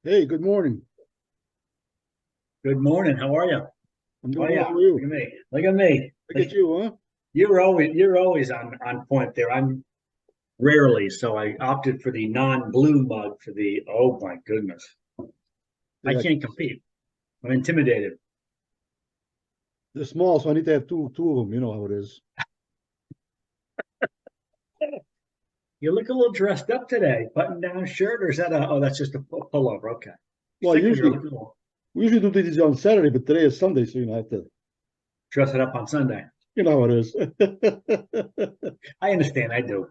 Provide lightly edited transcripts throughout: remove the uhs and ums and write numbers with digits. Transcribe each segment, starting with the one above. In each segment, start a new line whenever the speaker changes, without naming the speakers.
Hey, good morning.
Good morning. How are you?
I'm
Oh
doing well.
yeah.
How are
Look
you?
at me. Look at me.
Look at you, huh?
You're always on point there. I'm rarely, so I opted for the non-blue mug for the oh my goodness. I
Yeah,
can't compete. I'm intimidated.
they're small, so I need to have two of them. You know how it is.
You look a little dressed up today. Button down shirt, or is that a that's just a pullover. Okay.
Well,
Thinking you're
usually
looking a little
we usually do these on Saturday, but today is Sunday, so I have to.
dressed up on Sunday.
You know how it is.
I understand, I do.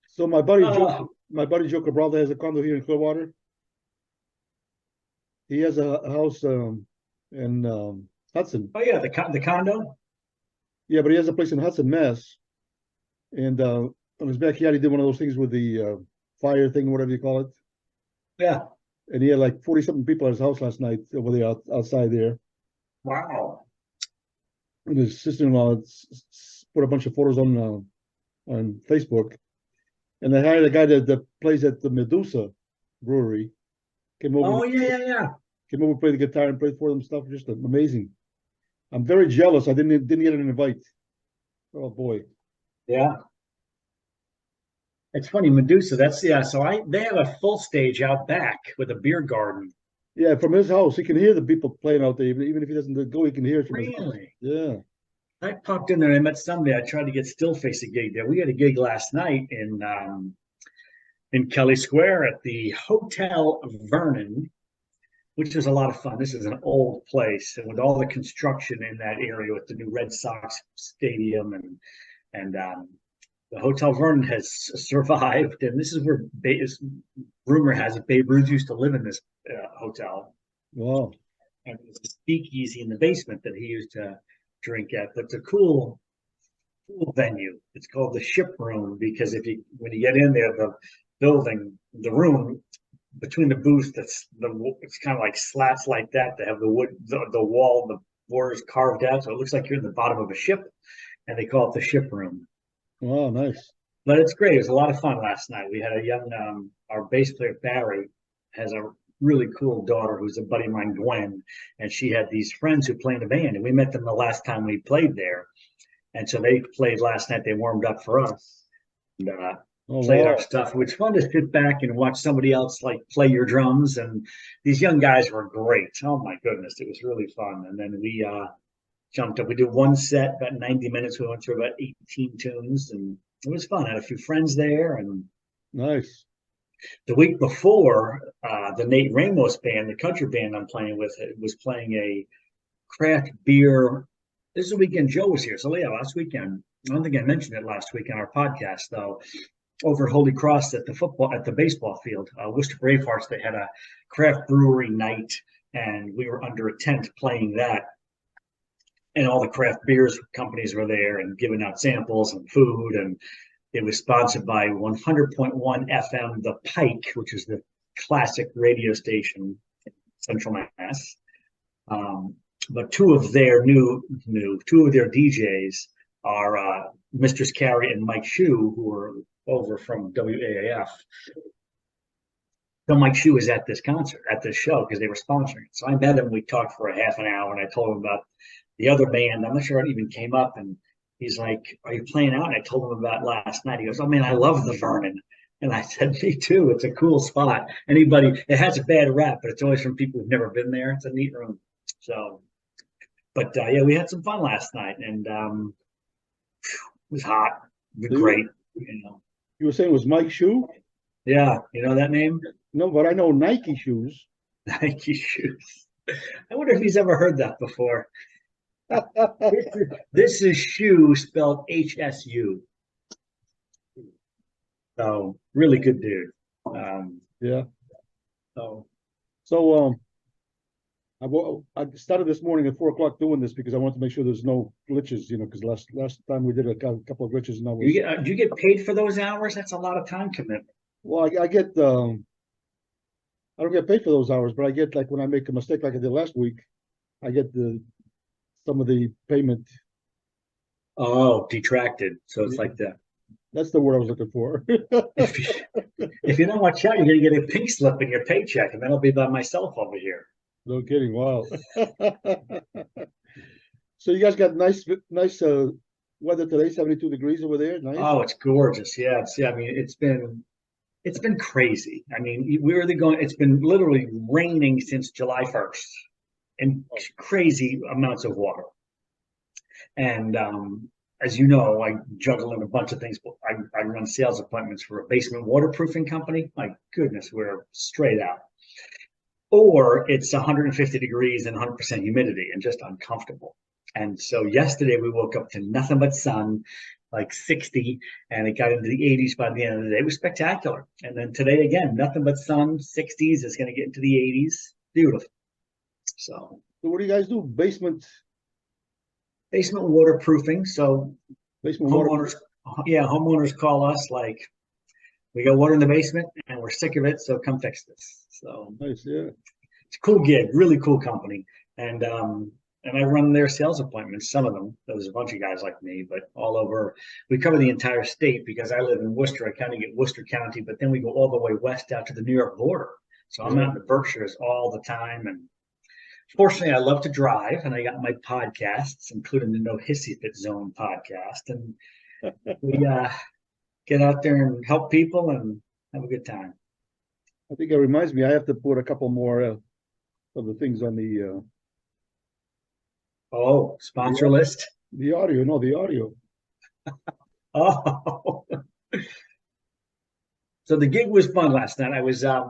So
Uh,
My buddy Joe Cabral has a condo here in Clearwater. He has a house in Hudson.
oh yeah, the condo.
Yeah, but he has a place in Hudson, Mass. And on his backyard, he did one of those things with the fire thing, whatever you call it.
Yeah.
And he had like 40 something people at his house last night over there outside there.
Wow.
And his sister-in-law put a bunch of photos on Facebook, and they hired a guy that plays at the Medusa Brewery. Came over,
Oh yeah, yeah, yeah.
came over, played the guitar and played for them stuff. Just amazing. I'm very jealous. I didn't get an invite. Oh boy.
Yeah. It's funny, Medusa. That's yeah. So they have a full stage out back with a beer garden.
Yeah, from his house, he can hear the people playing out there. Even if he doesn't go, he can hear it from his house.
Really?
Yeah.
I popped in there and I met somebody. I tried to get Stillface a gig there. We had a gig last night in Kelly Square at the Hotel Vernon, which is a lot of fun. This is an old place, and with all the construction in that area with the new Red Sox stadium and the Hotel Vernon has survived, and this is where rumor has it Babe Ruth used to live in this hotel.
Wow.
And there's a speakeasy in the basement that he used to drink at. But it's a cool venue. It's called the Ship Room because if you when you get in there, the building, the room between the booths, it's kind of like slats like that. They have the wood, the wall, the borders carved out, so it looks like you're in the bottom of a ship, and they call it the Ship Room.
Wow, nice.
But it's great. It was a lot of fun last night. We had a young, our bass player Barry has a really cool daughter who's a buddy of mine, Gwen, and she had these friends who play in the band, and we met them the last time we played there, and so they played last night. They warmed up for us and
Oh
played our
wow.
stuff. It's fun to sit back and watch somebody else like play your drums, and these young guys were great. Oh my goodness, it was really fun. And then we jumped up. We did one set, about 90 minutes. We went through about 18 tunes, and it was fun. I had a few friends there, and
Nice.
the week before, the Nate Ramos band, the country band I'm playing with, was playing a craft beer. This is the weekend Joe was here. So yeah, last weekend. I don't think I mentioned it last week on our podcast though. Over at Holy Cross at the baseball field, Worcester Bravehearts, they had a craft brewery night, and we were under a tent playing that, and all the craft beers companies were there and giving out samples and food, and it was sponsored by 100.1 FM, The Pike, which is the classic radio station in Central Mass. But two of their DJs are Mistress Carrie and Mike Shue, who are over from WAAF. So Mike Shue was at this concert, at this show, because they were sponsoring it. So I met him. We talked for a half an hour, and I told him about the other band. I'm not sure it even came up, and he's like, "Are you playing out?" And I told him about last night. He goes, "Oh man, I love the Vernon." And I said, "Me too. It's a cool spot. It has a bad rap, but it's always from people who've never been there. It's a neat room." So, but yeah, we had some fun last night, and it was hot. It was
So
great. You know,
you were saying it was Mike Shoe?
yeah, you know that name,
No, but I know Nike shoes.
Nike shoes. I wonder if he's ever heard that before. This is shoe spelled HSU. So really good dude.
Yeah.
So
So I started this morning at 4 o'clock doing this because I wanted to make sure there's no glitches, because last time we did a couple of glitches and I was
do you get paid for those hours? That's a lot of time commitment.
well, I get I don't get paid for those hours, but I get like when I make a mistake like I did last week, I get the some of the payment.
Oh, detracted. So it's
Yeah,
like that.
that's the word I was looking for.
If If you don't watch out, you're gonna get a pink slip in your paycheck, and then I'll be by myself over here.
No kidding. Wow. So you guys got nice weather today, 72 degrees over there. Nice.
Oh, it's gorgeous. Yeah. I mean, it's been crazy. I mean, we're the going. It's been literally raining since July 1st, and crazy amounts of water. And as you know, I juggle in a bunch of things. I run sales appointments for a basement waterproofing company. My goodness, we're straight out. Or it's 150 degrees and 100% humidity and just uncomfortable. And so yesterday we woke up to nothing but sun, like 60, and it got into the 80s by the end of the day. It was spectacular. And then today again, nothing but sun, 60s. It's going to get into the 80s. Beautiful. So
what do you guys do? Basement
waterproofing. So
water.
homeowners call us like, we got water in the basement and we're sick of it, so come fix this. So
Nice, yeah.
it's a cool gig, really cool company. And I run their sales appointments, some of them. There's a bunch of guys like me, but all over. We cover the entire state because I live in Worcester. I kind of get Worcester County, but then we go all the way west out to the New York border. So I'm out in the Berkshires all the time. And fortunately, I love to drive, and I got my podcasts, including the No Hissy Fit Zone podcast. And we get out there and help people and have a good time.
I think it reminds me, I have to put a couple more of the things on the
sponsor list.
The audio. No, the audio.
Oh, so the gig was fun last night. I was, I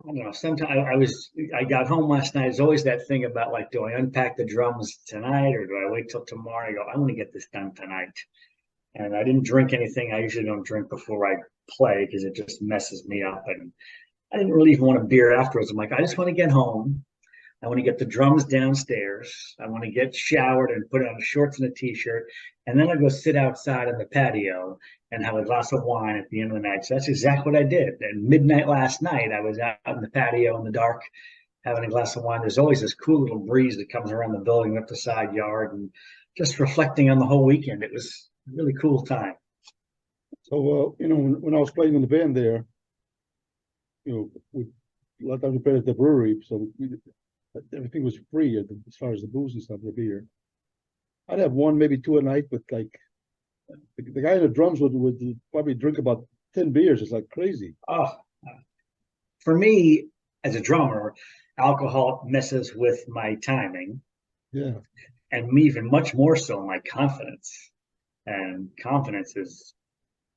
don't know. Sometimes I got home last night. There's always that thing about like, do I unpack the drums tonight or do I wait till tomorrow? I go, I want to get this done tonight. And I didn't drink anything. I usually don't drink before I play because it just messes me up. And I didn't really even want a beer afterwards. I'm like, I just want to get home. I want to get the drums downstairs. I want to get showered and put on shorts and a t-shirt. And then I go sit outside on the patio and have a glass of wine at the end of the night. So that's exactly what I did. And midnight last night, I was out in the patio in the dark having a glass of wine. There's always this cool little breeze that comes around the building up the side yard and just reflecting on the whole weekend. It was a really cool time.
So, when I was playing in the band there, a lot of times we played at the brewery, so everything was free as far as the booze and stuff, the beer. I'd have one, maybe two a night, but like the guy in the drums would probably drink about 10 beers. It's like crazy.
Oh, for me as a drummer, alcohol messes with my timing.
Yeah.
And me even much more so my confidence. And confidence is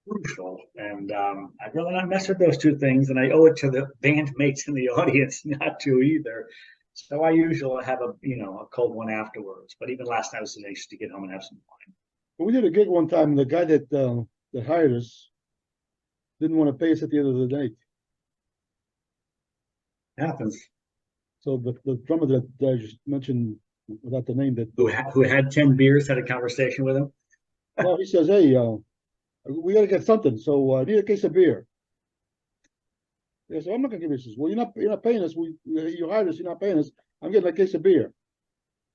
crucial. And I'd rather not mess with those two things. And I owe it to the bandmates in the audience not to either. So I usually have a cold one afterwards. But even last night was nice to get home and have some wine.
Well, we did a gig one time, and the guy that hired us didn't want to pay us at the end of the night.
Happens.
So the drummer that I just mentioned, without the name, that
who had 10 beers, had a conversation with him.
Well, he says, "Hey, we got to get something. So I need a case of beer." Yeah, so I'm not gonna give you this. Well, you're not paying us. You hired us. You're not paying us. I'm getting a case of beer.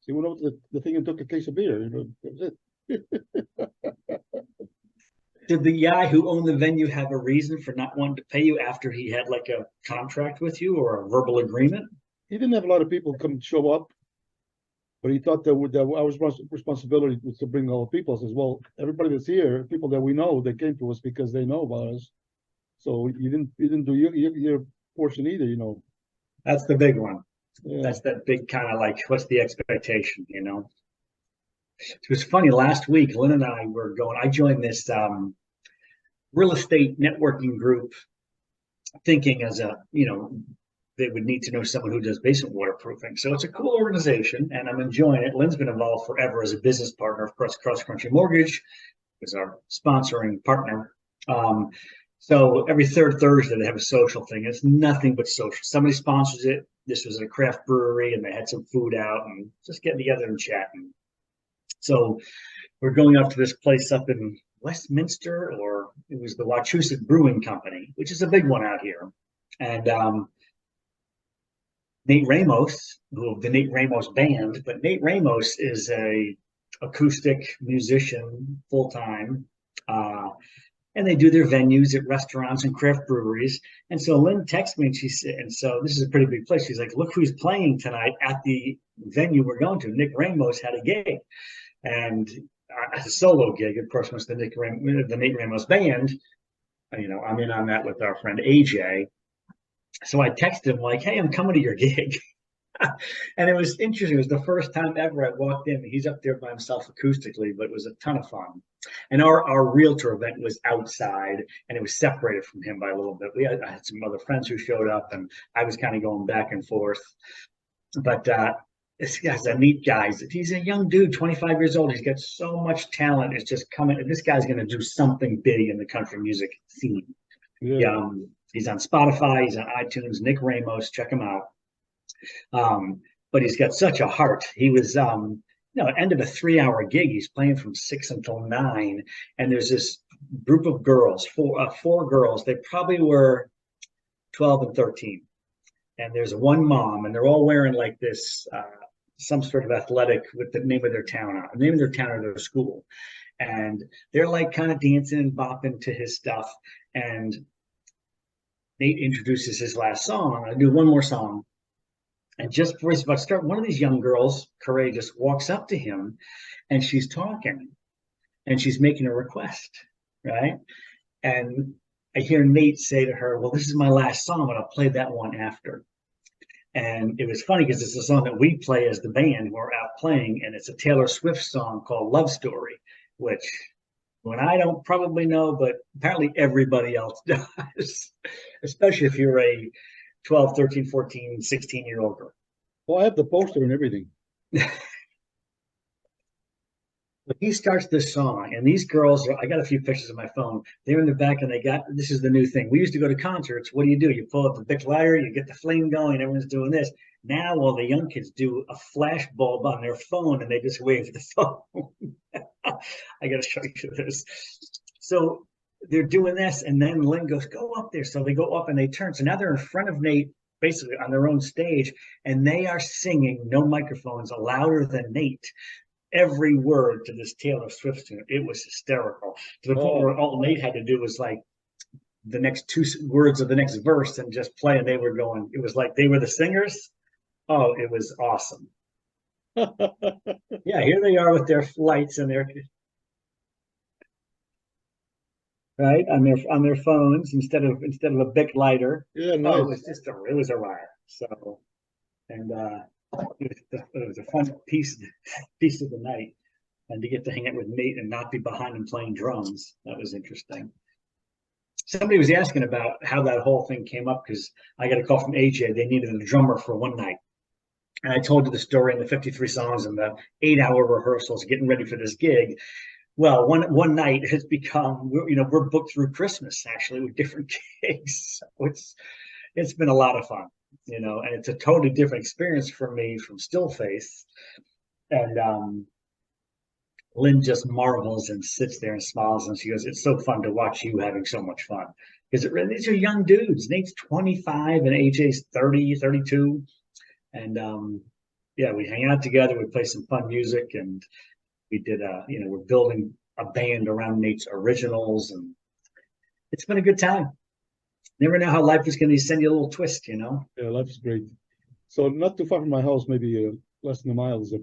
So he went over to the thing and took a case of beer. That was it.
Did the guy who owned the venue have a reason for not wanting to pay you after he had like a contract with you or a verbal agreement?
He didn't have a lot of people come show up, but he thought that our responsibility was to bring all the people. Says, well, everybody that's here, people that we know, they came to us because they know about us. So you didn't do your portion either,
That's the big one.
Yeah.
That's that big kind of like, what's the expectation, It was funny, last week, Lynn and I were going, I joined this real estate networking group thinking as they would need to know someone who does basement waterproofing. So it's a cool organization and I'm enjoying it. Lynn's been involved forever as a business partner. Of course, Cross Country Mortgage is our sponsoring partner. So every third Thursday they have a social thing. It's nothing but social. Somebody sponsors it. This was at a craft brewery and they had some food out and just getting together and chatting. So we're going up to this place up in Westminster, or it was the Wachusett Brewing Company, which is a big one out here. And Nate Ramos, the Nate Ramos band, but Nate Ramos is a acoustic musician full-time. and they do their venues at restaurants and craft breweries. And so Lynn texted me and she said, and so this is a pretty big place. She's like, look who's playing tonight at the venue we're going to. Nick Ramos had a gig, and a solo gig, of course, was the Nate Ramos band. I'm in on that with our friend AJ. So I texted him like, hey, I'm coming to your gig. And it was interesting. It was the first time ever I walked in. He's up there by himself acoustically, but it was a ton of fun. And our realtor event was outside, and it was separated from him by a little bit. I had some other friends who showed up, and I was kind of going back and forth. But this guy's a neat guy. He's a young dude, 25 years old. He's got so much talent. It's just coming. This guy's going to do something big in the country music scene. Yeah. He's on Spotify. He's on iTunes. Nick Ramos. Check him out. But he's got such a heart. He was, end of a 3-hour gig. He's playing from 6 until 9. And there's this group of girls, four girls. They probably were 12 and 13. And there's one mom, and they're all wearing like this, some sort of athletic with the name of their town on, the name of their town or their school. And they're like kind of dancing and bopping to his stuff. And Nate introduces his last song. I do one more song. And just before he's about to start, one of these young girls, courageous, walks up to him, and she's talking, and she's making a request, right? And I hear Nate say to her, well, this is my last song, but I'll play that one after. And it was funny because it's a song that we play as the band. We're out playing, and it's a Taylor Swift song called Love Story, which when I don't probably know, but apparently everybody else does, especially if you're a 12, 13, 14, 16-year-old girl.
Well, I have the poster and everything.
But he starts this song, and these girls, I got a few pictures on my phone. They're in the back, and this is the new thing. We used to go to concerts. What do? You pull up the big lighter, you get the flame going, everyone's doing this. Now all the young kids do a flash bulb on their phone, and they just wave the phone. I got to show you this. So they're doing this, and then Lynn goes, go up there. So they go up and they turn. So now they're in front of Nate, basically on their own stage, and they are singing, no microphones, louder than Nate, every word to this Taylor Swift tune. It was hysterical, to the point where all Nate had to do was like the next 2 words of the next verse and just play, and they were going. It was like they were the singers. Oh, it was awesome. Yeah, here they are with their lights and their right on their phones instead of a big lighter.
Yeah, nice.
It was a riot. So, and it was a fun piece of the night, and to get to hang out with Nate and not be behind him playing drums, that was interesting. Somebody was asking about how that whole thing came up, because I got a call from AJ. They needed a drummer for one night. And I told you the story and the 53 songs and the 8-hour rehearsals getting ready for this gig. Well, one night has become, we're booked through Christmas actually with different gigs. So it's been a lot of fun, and it's a totally different experience for me from Stillface. And Lynn just marvels and sits there and smiles, and she goes, it's so fun to watch you having so much fun. Because these are young dudes. Nate's 25 and AJ's 30, 32. And we hang out together, we play some fun music, and we did we're building a band around Nate's originals, and it's been a good time. Never know how life is going to send you a little twist,
Yeah, life is great. So not too far from my house, maybe less than a mile, is a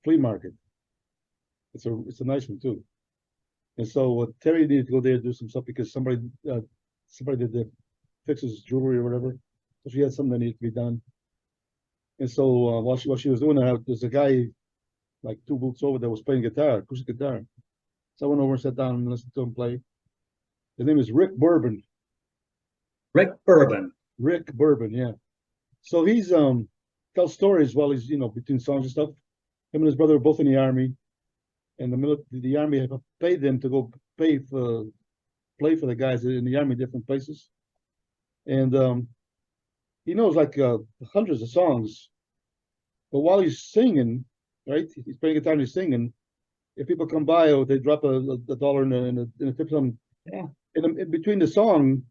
flea market. It's a nice one too. And so Terry needed to go there and do some stuff because somebody did fix his jewelry or whatever. So she had something that needed to be done. And so while she was doing that, there's a guy like 2 booths over that was playing guitar, acoustic guitar. So I went over and sat down and listened to him play. His name is Rick Bourbon.
Rick Bourbon,
yeah. So he's tells stories while he's between songs and stuff. Him and his brother were both in the army, and the army had paid them to go play for the guys in the army, different places. And he knows like hundreds of songs, but while he's singing, right, he's playing guitar and he's singing. If people come by or they drop a dollar in a tip, something,
yeah.
In between the song,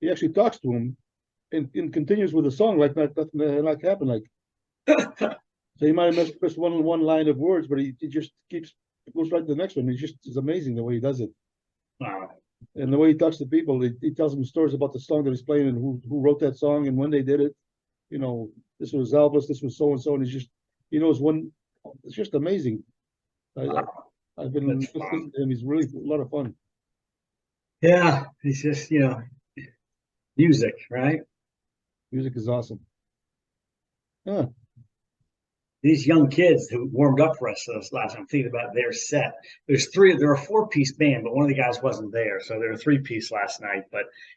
he actually talks to him and continues with the song like nothing like happened. Like so, he might have missed one line of words, but he just goes right to the next one. It's amazing the way he does it.
Wow.
And the way he talks to people, he tells them stories about the song that he's playing and who wrote that song and when they did it. You know, this was Elvis, this was so and so, and he knows one. It's just amazing.
Wow,
I've been
that's
listening
fun.
to him. He's really a lot of fun.
Yeah, it's just, music, right?
Music is awesome. Yeah,
These young kids who warmed up for us this last time, I'm thinking about their set. There are a four-piece band, but one of the guys wasn't there. So they were a three-piece last night.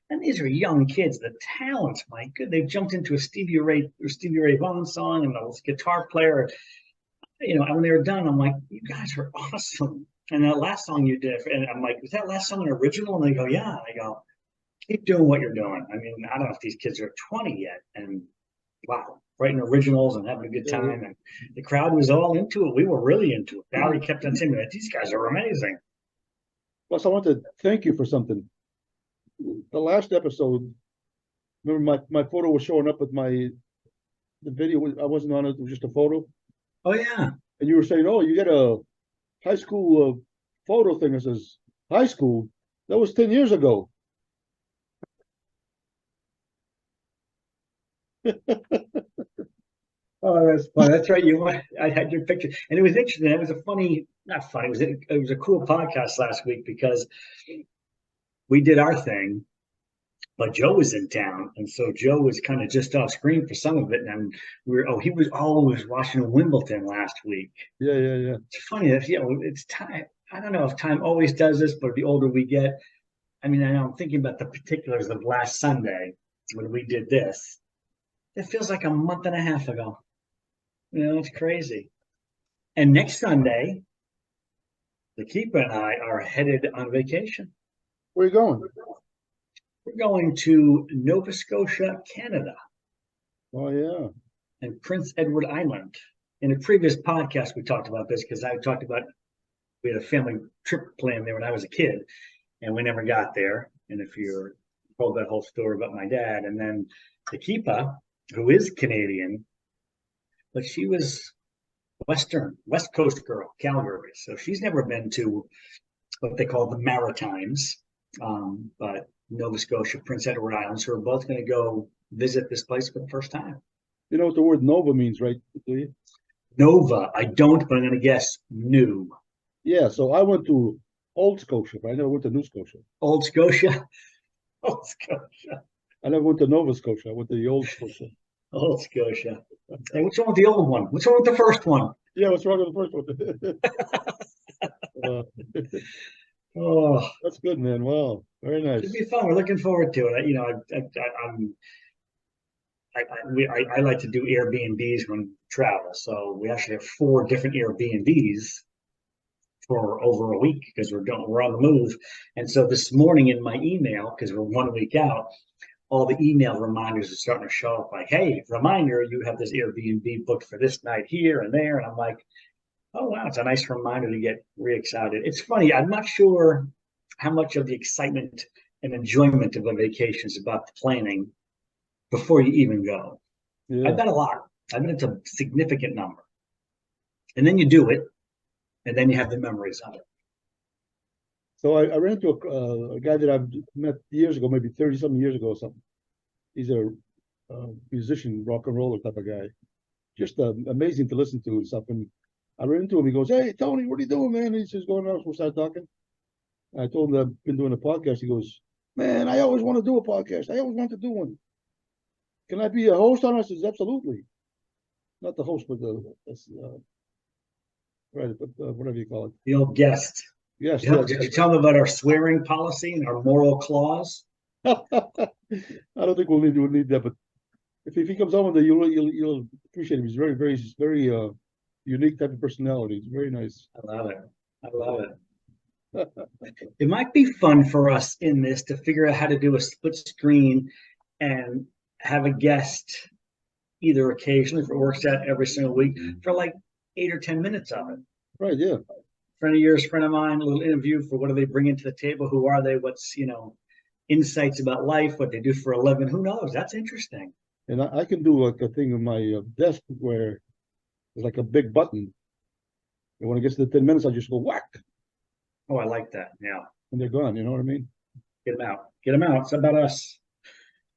And these are young kids, the talent, my good, they've jumped into a Stevie Ray Vaughan song and the guitar player, and when they were done, I'm like, you guys are awesome. And that last song you did, and I'm like, was that last song an original? And they go, yeah. And I go, keep doing what you're doing. I mean, I don't know if these kids are 20 yet. And wow, writing originals and having a good time. And the crowd was all into it. We were really into it. Barry kept on saying that these guys are amazing.
plus I want to thank you for something. The last episode, remember my photo was showing up with the video. I wasn't on it. It was just a photo.
Oh yeah.
And you were saying, "Oh, you got a high school photo thing." That says high school. That was 10 years ago.
Oh, that's fun. That's right. I had your picture, and it was interesting. It was a funny, not funny. It was a cool podcast last week because we did our thing, but Joe was in town, and so Joe was kind of just off screen for some of it. And he was always watching Wimbledon last week.
Yeah, yeah, yeah.
It's funny that it's time. I don't know if time always does this, but the older we get, I mean, I know I'm thinking about the particulars of last Sunday when we did this. It feels like a month and a half ago. It's crazy. And next Sunday, the keeper and I are headed on vacation.
Where are you going?
We're going to Nova Scotia, Canada,
Oh yeah.
and Prince Edward Island. In a previous podcast, we talked about this because I talked about we had a family trip planned there when I was a kid, and we never got there. And if you're told that whole story about my dad, and then the keeper, who is Canadian, but she was West Coast girl, Calgary. So she's never been to what they call the Maritimes, but Nova Scotia, Prince Edward Islands, who are both going to go visit this place for the first time.
You know what the word Nova means, right? Do you?
Nova, I don't, but I'm going to guess new.
Yeah. So I went to Old Scotia, but I never went to New Scotia.
Old Scotia, Old Scotia,
I never went to Nova Scotia. I went to the Old Scotia.
Old Scotia. Hey, what's wrong with the old one? What's wrong with the first one?
Yeah, what's wrong with the first one?
Oh,
That's good, man. Wow, very nice.
it'll be fun. We're looking forward to it. I like to do Airbnbs when we travel. So we actually have 4 different Airbnbs for over a week because we're on the move. And so this morning in my email, because we're 1 week out, all the email reminders are starting to show up like, hey, reminder, you have this Airbnb booked for this night here and there. And I'm like, oh, wow, it's a nice reminder to get re-excited. It's funny. I'm not sure how much of the excitement and enjoyment of a vacation is about the planning before you even go.
Yeah.
I've done a lot. I've been into a significant number. And then you do it, and then you have the memories of it.
So I ran into a guy that I've met years ago, maybe 30-something years ago or something. He's a musician, rock and roller type of guy. Just amazing to listen to and stuff. And I ran into him. He goes, "Hey, Tony, what are you doing, man?" And he says, "Going on." We started talking. I told him that I've been doing a podcast. He goes, "Man, I always want to do a podcast. I always want to do one. Can I be a host on it?" I says, "Absolutely." Not the host, but right, but whatever you call it.
The old guest.
Yes.
Did you tell them about our swearing policy and our moral clause?
I don't think we'll need that, but if he comes on with it, you'll appreciate him. He's very unique type of personality. It's very nice.
I love it. It might be fun for us in this to figure out how to do a split screen and have a guest either occasionally, if it works out every single week, for like 8 or 10 minutes of it.
Right, yeah.
Friend of yours, friend of mine, a little interview for what do they bring into the table? Who are they? What's, insights about life, what they do for a living? Who knows? That's interesting.
And I can do like a thing on my desk where there's like a big button. And when it gets to the 10 minutes, I just go whack.
Oh, I like that. Yeah.
And they're gone. You know what I mean?
Get them out. Get them out. It's about us.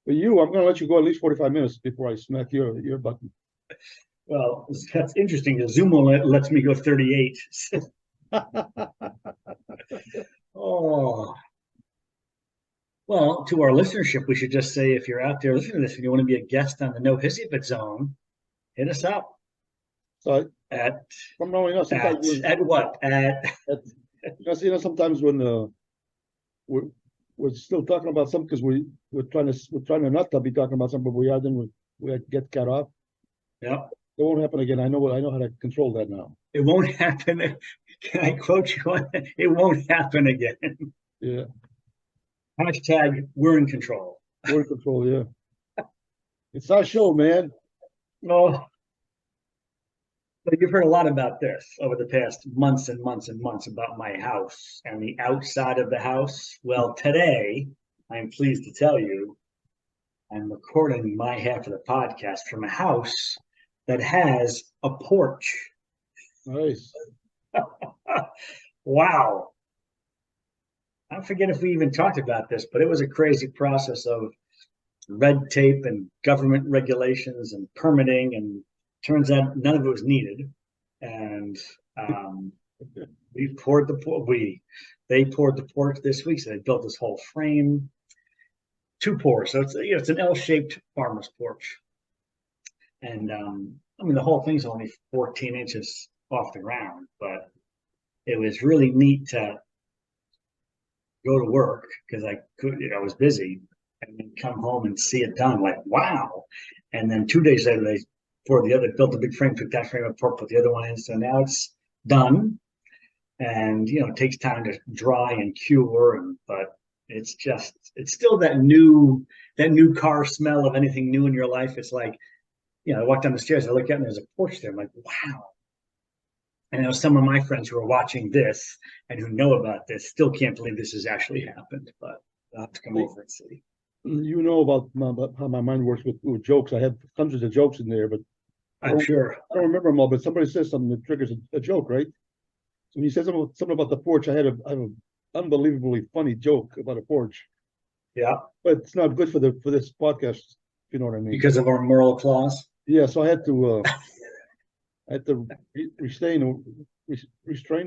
But I'm gonna let you go at least 45 minutes before I smack your button.
Well, that's interesting. The Zoom lets me go 38. Oh. Well, to our listenership, we should just say if you're out there listening to this and you want to be a guest on the No Hissy Fit Zone, hit us up
So
at
from now on, sometimes
at what?
sometimes when we're still talking about something because we're trying to not to be talking about something, but we are, then we get cut off.
Yeah.
It won't happen again. I know how to control that now.
It won't happen. Can I quote you on that? It won't happen again.
Yeah.
Hashtag we're in control.
We're in control, yeah. It's our show, man.
Oh, but you've heard a lot about this over the past months and months and months about my house and the outside of the house. Well, today I'm pleased to tell you I'm recording my half of the podcast from a house that has a porch.
Nice.
Wow. I forget if we even talked about this, but it was a crazy process of red tape and government regulations and permitting, and turns out none of it was needed. And they poured the porch this week, so they built this whole frame, 2 pours. So it's an L-shaped farmer's porch. And I mean, the whole thing's only 14 inches off the ground, but it was really neat to go to work because I was busy, and then come home and see it done. Like, wow. And then 2 days later, they built a big frame, took that frame apart, put the other one in. So now it's done. And, it takes time to dry and cure. But it's still that new car smell of anything new in your life. It's like, I walk down the stairs, I look out and there's a porch there. I'm like, wow. And I know some of my friends who are watching this and who know about this still can't believe this has actually happened, but I'll have to come over and see.
You know about how my mind works with jokes. I have hundreds of jokes in there, but
I'm sure.
I don't remember them all, but somebody says something that triggers a joke, right? So when you said something about the porch, I have an unbelievably funny joke about a porch.
Yeah.
But it's not good for this podcast, if you know what I mean.
Because of our moral clause?
Yeah, so I had to restrain,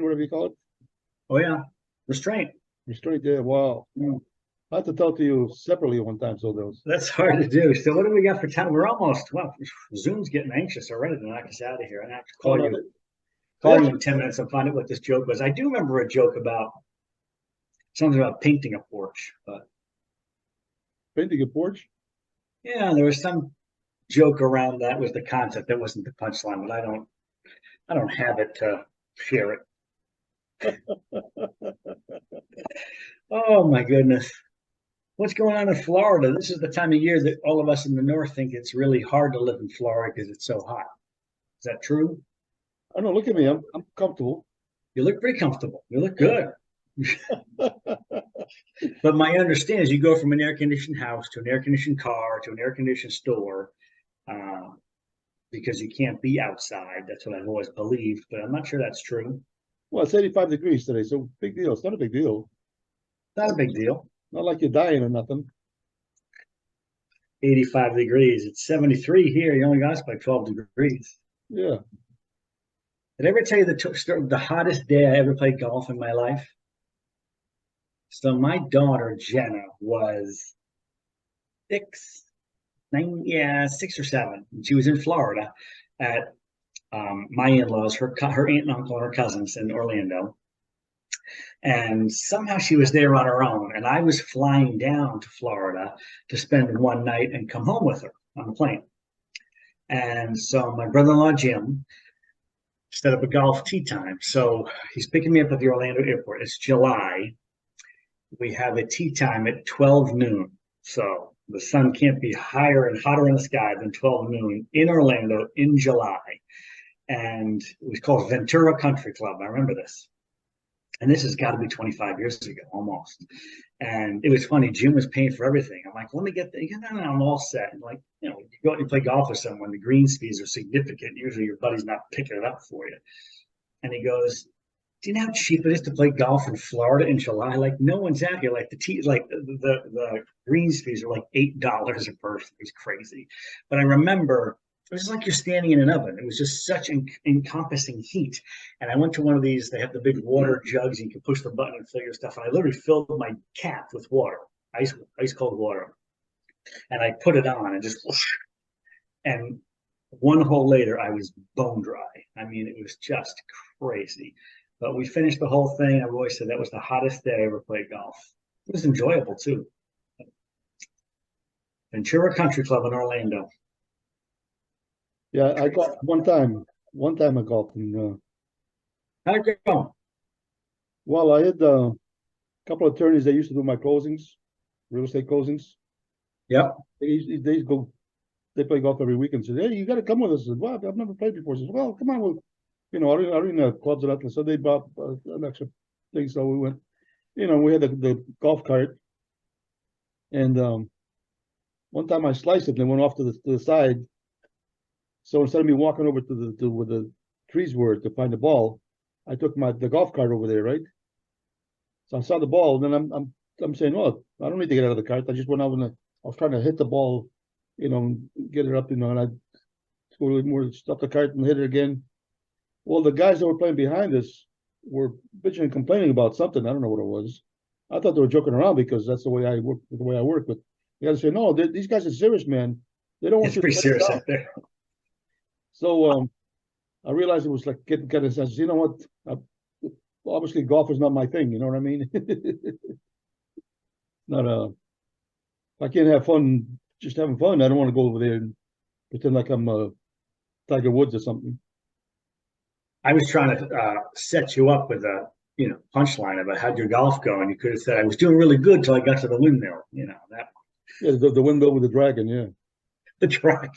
whatever you call it.
Oh yeah, restraint.
Restraint, yeah. Wow. I had to talk to you separately one time, so those.
That's hard to do. So what do we got for time? We're almost, Zoom's getting anxious already to knock us out of here. I have to call you in 10 minutes and find out what this joke was. I do remember a joke about something about painting a porch, but
painting a porch?
Yeah, there was some joke around that was the concept. That wasn't the punchline, but I don't have it to share it. Oh my goodness. What's going on in Florida? This is the time of year that all of us in the north think it's really hard to live in Florida because it's so hot. Is that true?
I don't know. Look at me. I'm comfortable.
You look pretty comfortable. You look good. But my understanding is you go from an air-conditioned house to an air-conditioned car to an air-conditioned store because you can't be outside. That's what I've always believed, but I'm not sure that's true.
Well, it's 85 degrees today, so big deal. It's not a big deal.
Not a big deal.
Not like you're dying or nothing.
85 degrees. It's 73 here. You only got us by 12 degrees.
Yeah.
Did I ever tell you the hottest day I ever played golf in my life? So my daughter, Jenna, was 6 or 7. And she was in Florida at my in-laws, her aunt and uncle and her cousins in Orlando. And somehow she was there on her own. And I was flying down to Florida to spend one night and come home with her on the plane. And so my brother-in-law, Jim, set up a golf tee time. So he's picking me up at the Orlando airport. It's July. We have a tee time at 12 noon. So the sun can't be higher and hotter in the sky than 12 noon in Orlando in July. And it was called Ventura Country Club. I remember this. And this has got to be 25 years ago, almost. And it was funny. Jim was paying for everything. I'm like, let me get I'm all set. And like, you go out and play golf with someone, the greens fees are significant. Usually your buddy's not picking it up for you. And he goes, Do you know how cheap it is to play golf in Florida in July? Like no one's out here. Like the greens fees are like $8 a person. It was crazy. But I remember it was like you're standing in an oven. It was just such encompassing heat. And I went to one of these. They have the big water jugs. And you can push the button and fill your stuff. And I literally filled my cap with water, ice cold water, and I put it on and just and one hole later, I was bone dry. I mean, it was just crazy. But we finished the whole thing. I've always said that was the hottest day I ever played golf. It was enjoyable too. Ventura Country Club in Orlando.
Yeah, I golfed one time. One time I golfed, and
How'd it go?
well, I had a couple of attorneys that used to do my closings, real estate closings.
Yep.
They go, they play golf every weekend. Said, hey, you got to come with us. I said, well, I've never played before. I said, well, come on, you know, I don't clubs and nothing. So they bought an extra thing. So we went, you know, we had the golf cart, and one time I sliced it and it went off to the side. So instead of me walking over to where the trees were to find the ball, I took the golf cart over there, right? So I saw the ball, and then I'm saying, oh, I don't need to get out of the cart. I just went out and I was trying to hit the ball, you know, get it up, you know, and I go more stop the cart and hit it again. Well, the guys that were playing behind us were bitching and complaining about something. I don't know what it was. I thought they were joking around because that's the way I work. But you got to say, no, these guys are serious, man. They don't want
It's
you to
pretty
let it
serious
down.
out there.
So I realized it was like getting kind of sense. You know what? Obviously, golf is not my thing. You know what I mean? Not if I can't have fun, just having fun. I don't want to go over there and pretend like I'm Tiger Woods or something.
I was trying to set you up with a punchline about how'd your golf go, and you could have said I was doing really good till I got to the windmill. You know that
Yeah, the windmill with the dragon. Yeah.
the dragon.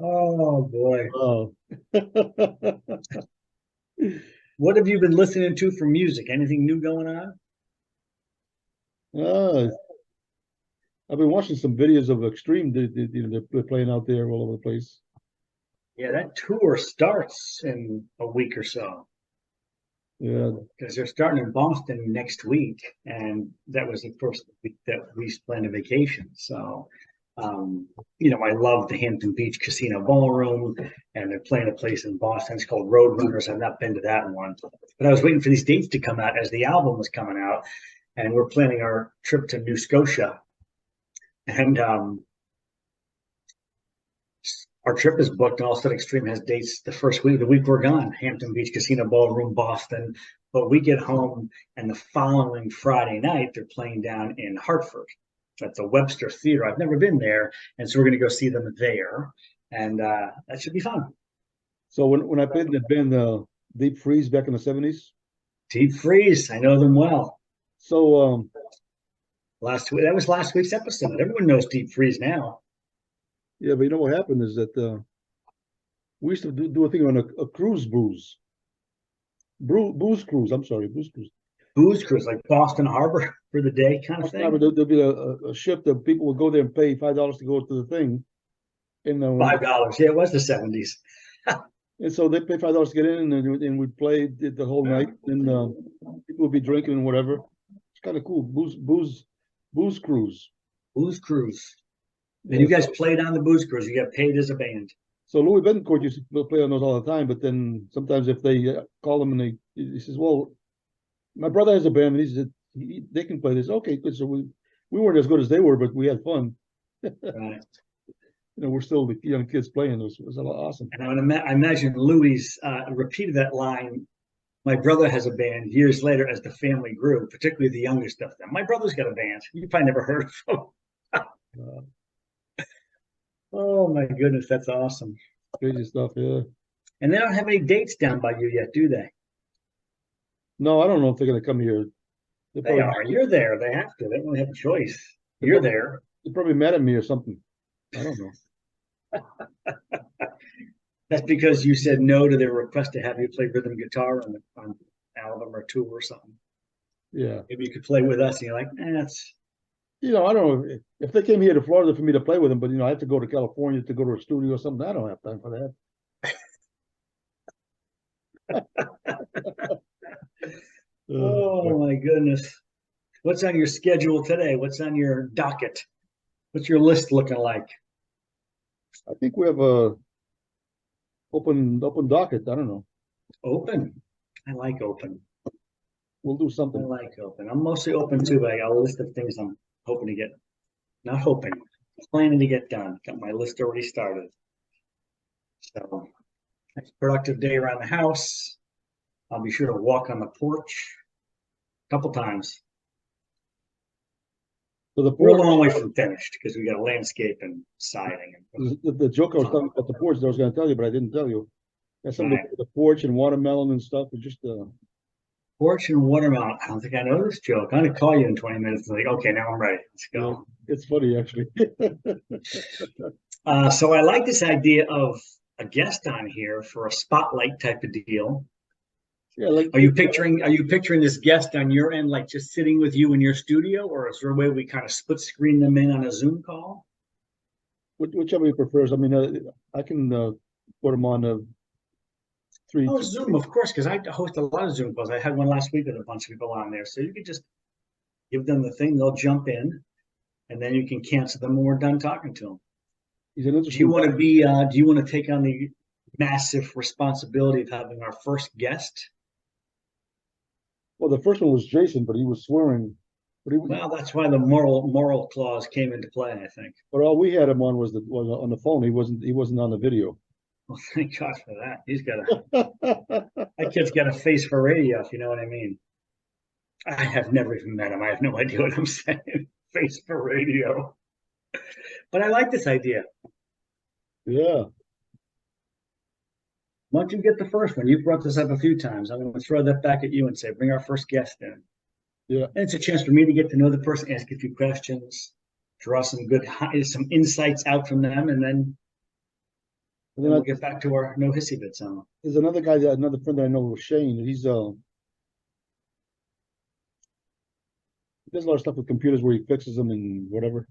Oh boy.
Oh.
What have you been listening to for music? Anything new going on?
uh, I've been watching some videos of Extreme. You know, they're playing out there all over the place.
Yeah, that tour starts in a week or so
Yeah.
because they're starting in Boston next week, and that was the first week that we planned a vacation. So, I love the Hampton Beach Casino Ballroom, and they're playing a place in Boston. It's called Roadrunners. I've not been to that one, but I was waiting for these dates to come out as the album was coming out, and we're planning our trip to New Scotia, and our trip is booked, and all of a sudden Extreme has dates the week we're gone, Hampton Beach Casino Ballroom, Boston. But we get home, and the following Friday night, they're playing down in Hartford at the Webster Theater. I've never been there, and so we're going to go see them there, and that should be fun.
So when I played in the band Deep Freeze back in the 70s.
Deep Freeze, I know them well.
So
Last week, that was last week's episode. Everyone knows Deep Freeze now.
yeah, but you know what happened is that we used to do a thing on a cruise booze cruise. I'm sorry, booze cruise.
Booze cruise, like Boston Harbor for the day kind of thing.
There'll be a ship that people would go there and pay $5 to go to the thing. And
$5. Yeah, it was the 70s.
And so they pay $5 to get in, and we'd play the whole night, and people would be drinking and whatever. It's kind of cool. Booze cruise.
Booze cruise. And
Yeah.
you guys played on the Booze Cruise. You got paid as a band.
So Louis Betancourt used to play on those all the time, but then sometimes if they call him and he says, "Well, my brother has a band, and he said they can play this." Okay, good. So we weren't as good as they were, but we had fun.
Right.
We're still the young kids playing. It was a lot awesome.
And I imagine Louis repeated that line. My brother has a band years later as the family grew, particularly the youngest of them. My brother's got a band. You probably never heard of him. Oh my goodness, that's awesome.
Crazy stuff, yeah.
And they don't have any dates down by you yet, do they?
No, I don't know if they're going to come here.
They are. You're there. They have to. They don't have a choice. You're there.
They're probably mad at me or something. I don't know.
That's because you said no to their request to have you play rhythm guitar on an album or two or something.
Yeah.
Maybe you could play with us, and you're like, that's.
I don't know if they came here to Florida for me to play with them, but I have to go to California to go to a studio or something. I don't have time for that.
Oh my goodness. What's on your schedule today? What's on your docket? What's your list looking like?
I think we have a open docket. I don't know.
Open. I like open.
We'll do
I
something.
like open. I'm mostly open too, but I got a list of things I'm hoping to get, not hoping, planning to get done. Got my list already started. So, next productive day around the house. I'll be sure to walk on the porch a couple times.
So the
We're a
porch,
long way from finished because we got landscape and siding. And,
the joke I was talking about the porch that I was going to tell you, but I didn't tell you. That's something
right.
with the porch and watermelon and stuff. It's just
Porch and watermelon. I don't think I know this joke. I'm gonna call you in 20 minutes. Like, okay, now I'm ready. Let's
yeah,
go.
it's funny actually.
So I like this idea of a guest on here for a spotlight type of deal.
Yeah, like
Are you picturing this guest on your end, like just sitting with you in your studio, or is there a way we kind of split screen them in on a Zoom call?
whichever you prefers. I mean, I can put them on three.
Oh, Zoom, of course, because I host a lot of Zoom calls. I had one last week with a bunch of people on there. So you could just give them the thing, they'll jump in, and then you can cancel them when we're done talking to them.
He's an
Do you
interesting
want to
guy.
be do you want to take on the massive responsibility of having our first guest?
Well, the first one was Jason, but he was swearing.
Well, that's why the moral clause came into play, I think.
But all we had him on was on the phone. He wasn't on the video.
Well, thank God for that. That kid's got a face for radio, if you know what I mean. I have never even met him. I have no idea what I'm saying. Face for radio. But I like this idea.
Yeah.
Why don't you get the first one? You've brought this up a few times. I'm going to throw that back at you and say, bring our first guest in.
Yeah.
And it's a chance for me to get to know the person, ask a few questions, draw some some insights out from them, and then we'll get back to our no hissy bits on.
There's another friend that I know, Shane. He does a lot of stuff with computers where he fixes them and whatever.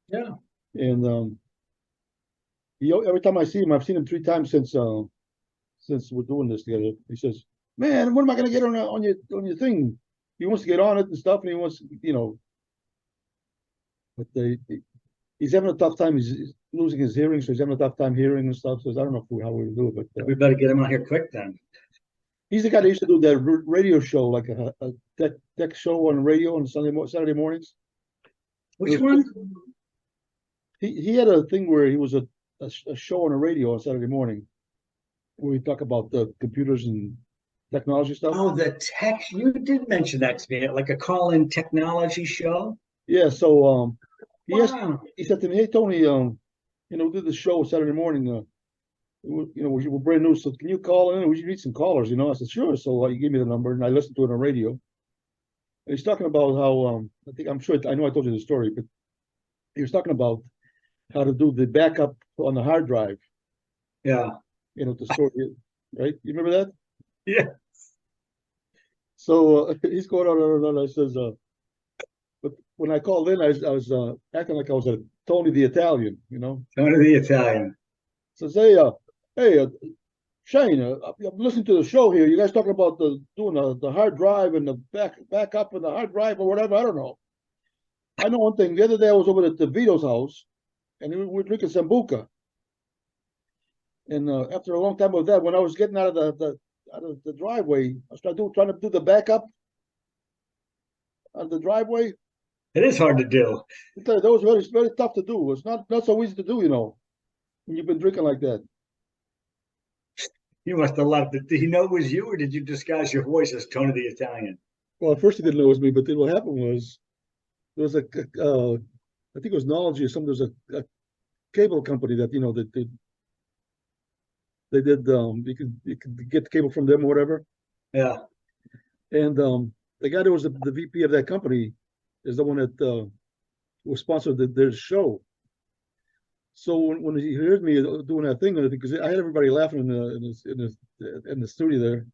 Yeah.
And every time I see him, I've seen him 3 times since we're doing this together. He says, "Man, when am I gonna get on your thing?" He wants to get on it and stuff, and he wants, but he's having a tough time. He's losing his hearing, so he's having a tough time hearing and stuff. So I don't know how we do it, but
We better get him out here quick then.
he's the guy that used to do that radio show, like a tech show on the radio on Saturday mornings.
Which one?
He had a thing where he was a show on the radio on Saturday morning where we talk about the computers and technology stuff.
Oh, the tech. You did mention that to me, like a call-in technology show.
Yeah, so
Wow.
he said to me, "Hey Tony, we did the show Saturday morning. We're brand new, so can you call in? We need some callers, I said, sure. So he gave me the number and I listened to it on radio. And he's talking about how I know I told you the story, but he was talking about how to do the backup on the hard drive.
Yeah.
To store it, right? You remember that?
Yeah.
So he's going on. I says, but when I called in, I was acting like I was a Tony the Italian,
Tony the Italian.
Says, hey, Shane, I'm listening to the show here. You guys talking about doing the hard drive and the backup and the hard drive or whatever. I don't know. I know one thing. The other day I was over at the Vito's house, and we were drinking sambuca. And after a long time of that, when I was getting out of the driveway, I started trying to do the backup on the driveway.
It is hard to do.
That was very, very tough to do. It's not so easy to do, when you've been drinking like that.
You must have loved it. Did he know it was you, or did you disguise your voice as Tony the Italian?
Well, at first he didn't know it was me, but then what happened was there was I think it was Nology or something. There was a cable company that that they did. You could get the cable from them or whatever.
Yeah.
And the guy that was the VP of that company is the one that was sponsored their show. So when he heard me doing that thing, because I had everybody laughing in the studio there,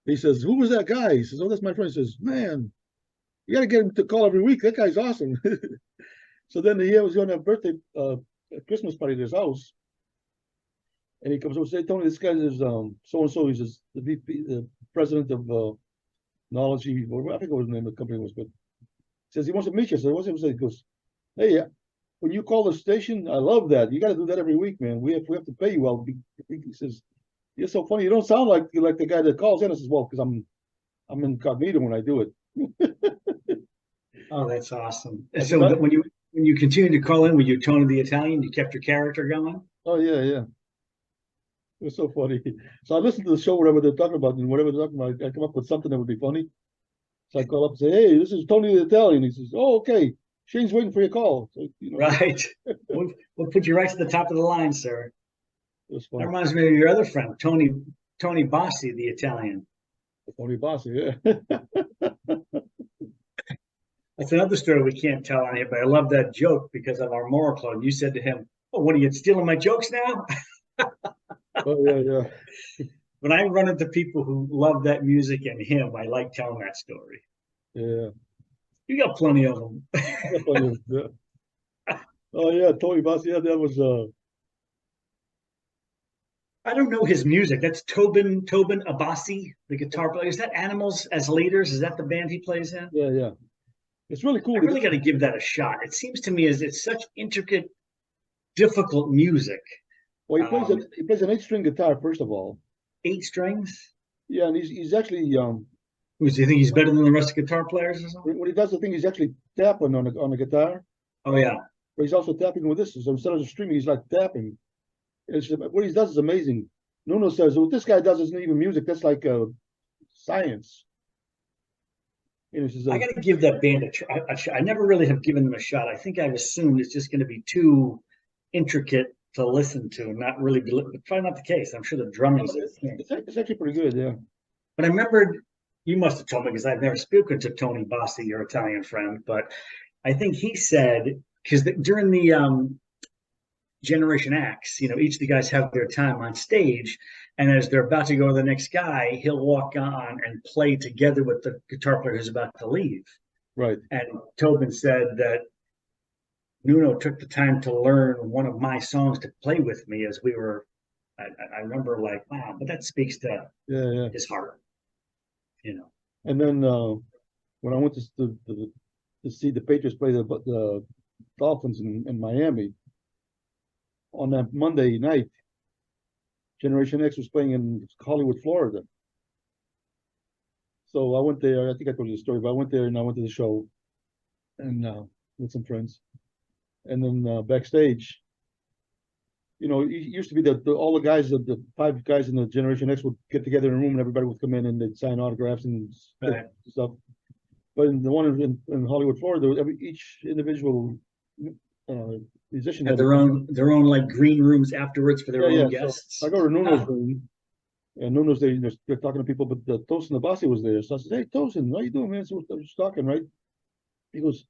he says, "Who was that guy?" He says, "Oh, that's my friend." He says, "Man, you got to get him to call every week. That guy's awesome." So then he was going to have a birthday, a Christmas party at his house, And he comes over and says, Tony, this guy is so-and-so, he's just the VP, the president of Knowledge, or I think what his name of the company was, but says he wants to meet you. So what's it? He goes, hey, when you call the station, I love that. You got to do that every week, man. We have to pay you well. He says, you're so funny. You don't sound like the guy that calls in. I says, well, because I'm incognito when I do it.
Oh, that's awesome. And so when you continued to call in, were you Tony the Italian? You kept your character going?
Oh yeah. It was so funny. So I listened to the show, whatever they're talking about, and whatever they're talking about, I come up with something that would be funny. So I call up and say, hey, this is Tony the Italian. He says, oh, okay. Shane's waiting for your call. So,
Right. We'll put you right to the top of the line, sir.
It was funny.
That reminds me of your other friend, Tony Bossi, the Italian.
Tony Bossi, yeah.
That's another story we can't tell on here, but I love that joke because of our moral club. You said to him, oh, what are you stealing my jokes now?
Oh, yeah.
When I run into people who love that music and him, I like telling that story.
Yeah.
You got plenty of them.
Yeah. Oh yeah, Tony Bossi. Yeah, that was
I don't know his music. That's Tobin Abassi, the guitar player. Is that Animals as Leaders? Is that the band he plays in?
Yeah. It's really cool.
I really got to give that a shot. It seems to me as it's such intricate, difficult music.
Well, he plays an 8-string guitar first of all.
8 strings.
Yeah, and he's actually
Do you think he's better than the rest of guitar players or something?
when he does the thing, he's actually tapping on the guitar.
Oh yeah.
But he's also tapping with this. So instead of just streaming, he's like tapping. What he does is amazing. Nuno says, what this guy does isn't even music. That's like science.
I got to give that band a try. I never really have given them a shot. I think I've assumed it's just going to be too intricate to listen to and not really be, but probably not the case. I'm sure the drumming is
it's actually pretty good, yeah.
But I remembered, you must have told me because I've never spoken to Tony Bossi, your Italian friend, but I think he said, because during the Generation X, each of the guys have their time on stage, and as they're about to go to the next guy, he'll walk on and play together with the guitar player who's about to leave.
Right.
And Tobin said that Nuno took the time to learn one of my songs to play with me as we were. I remember like, wow, but that speaks to his heart,
And then when I went to see the Patriots play the Dolphins in Miami on that Monday night, Generation X was playing in Hollywood, Florida. So I went there. I think I told you the story, but I went there and I went to the show and with some friends. And then backstage, it used to be that all the guys, the 5 guys in the Generation X would get together in a room and everybody would come in and they'd sign autographs and stuff. But in the one in Hollywood, Florida, each individual musician
had their own like green rooms afterwards for their own guests.
So I go to Nuno's room, and Nuno's there. They're talking to people, but Tosin Abassi was there. So I said, "Hey, Tosin, how you doing, man?" So I was talking, right? He goes,